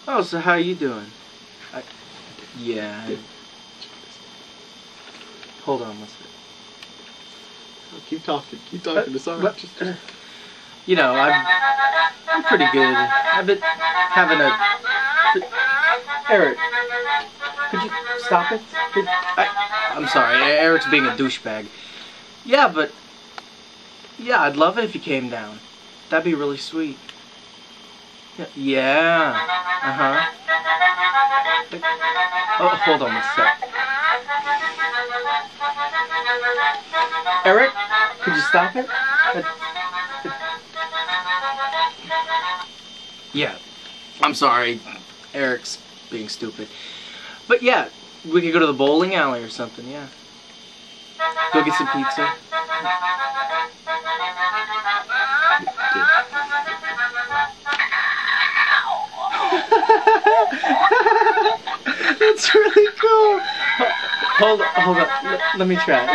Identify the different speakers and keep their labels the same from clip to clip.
Speaker 1: Oh, so how you doing? Yeah. Hold on, what's it?
Speaker 2: Oh, keep talking. Keep talking. It's alright.
Speaker 1: You know, I'm pretty good. I've been having a... Eric, could you stop it? I'm sorry, Eric's being a douchebag. Yeah, but... Yeah, I'd love it if you came down. That'd be really sweet. Yeah. Uh-huh. Oh, hold on a sec. Eric, could you stop it? Yeah. I'm sorry. Eric's being stupid. But yeah, we could go to the bowling alley or something, yeah. Go get some pizza. That's really cool. Hold on. Let me try.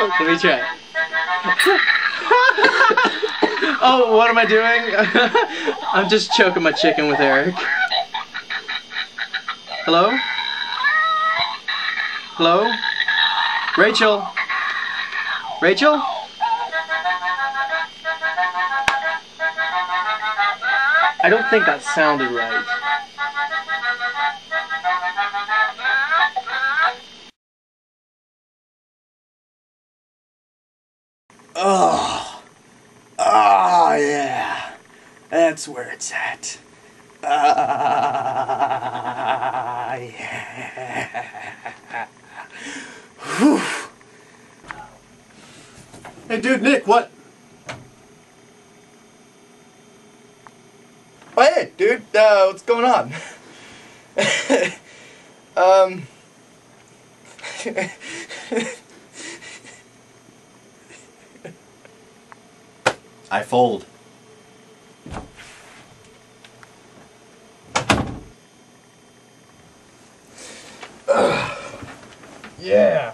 Speaker 1: Oh, what am I doing? I'm just choking my chicken with Eric. Hello? Hello? Rachel? Rachel? I don't think that sounded right.
Speaker 2: Oh. Oh, yeah. That's where it's at. Yeah. Whew. Hey, dude, Nick, what? Oh, hey, dude, what's going on? I fold. Yeah.